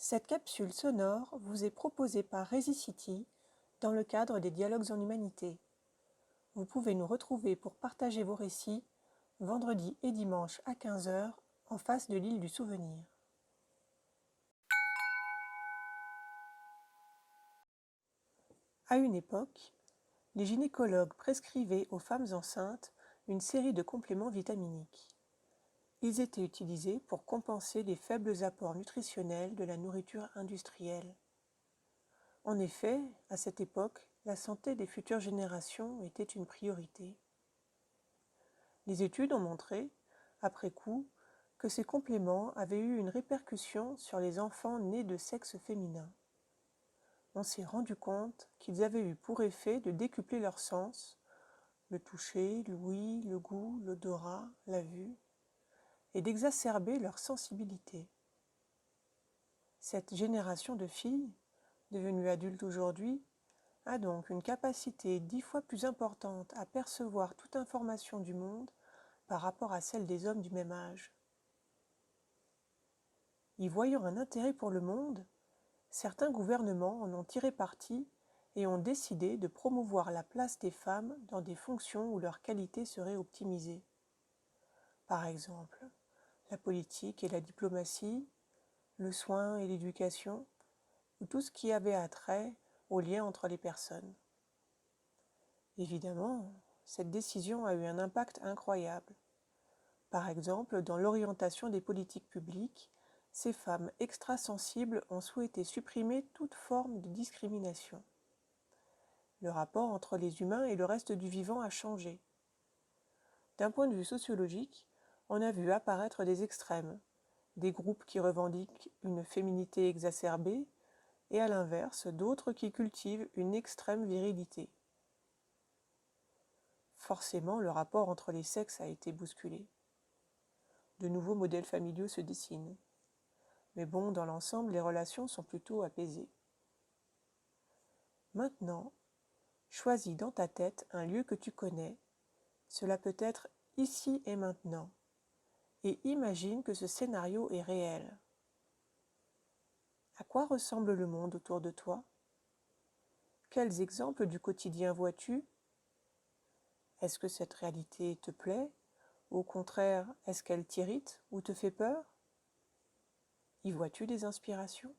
Cette capsule sonore vous est proposée par Resicity dans le cadre des Dialogues en Humanité. Vous pouvez nous retrouver pour partager vos récits vendredi et dimanche à 15 heures en face de l'île du Souvenir. À une époque, les gynécologues prescrivaient aux femmes enceintes une série de compléments vitaminiques. Ils étaient utilisés pour compenser les faibles apports nutritionnels de la nourriture industrielle. En effet, à cette époque, la santé des futures générations était une priorité. Les études ont montré, après coup, que ces compléments avaient eu une répercussion sur les enfants nés de sexe féminin. On s'est rendu compte qu'ils avaient eu pour effet de décupler leurs sens, le toucher, l'ouïe, le goût, l'odorat, la vue, et d'exacerber leur sensibilité. Cette génération de filles, devenues adultes aujourd'hui, a donc une capacité 10 fois plus importante à percevoir toute information du monde par rapport à celle des hommes du même âge. Y voyant un intérêt pour le monde, certains gouvernements en ont tiré parti et ont décidé de promouvoir la place des femmes dans des fonctions où leur qualité serait optimisée. Par exemple, la politique et la diplomatie, le soin et l'éducation, ou tout ce qui avait attrait aux liens entre les personnes. Évidemment, cette décision a eu un impact incroyable. Par exemple, dans l'orientation des politiques publiques, ces femmes extrasensibles ont souhaité supprimer toute forme de discrimination. Le rapport entre les humains et le reste du vivant a changé. D'un point de vue sociologique, on a vu apparaître des extrêmes, des groupes qui revendiquent une féminité exacerbée, et à l'inverse, d'autres qui cultivent une extrême virilité. Forcément, le rapport entre les sexes a été bousculé. De nouveaux modèles familiaux se dessinent. Mais bon, dans l'ensemble, les relations sont plutôt apaisées. Maintenant, choisis dans ta tête un lieu que tu connais. Cela peut être ici et maintenant. Et imagine que ce scénario est réel. À quoi ressemble le monde autour de toi? Quels exemples du quotidien vois-tu? Est-ce que cette réalité te plaît? Au contraire, est-ce qu'elle t'irrite ou te fait peur? Y vois-tu des inspirations?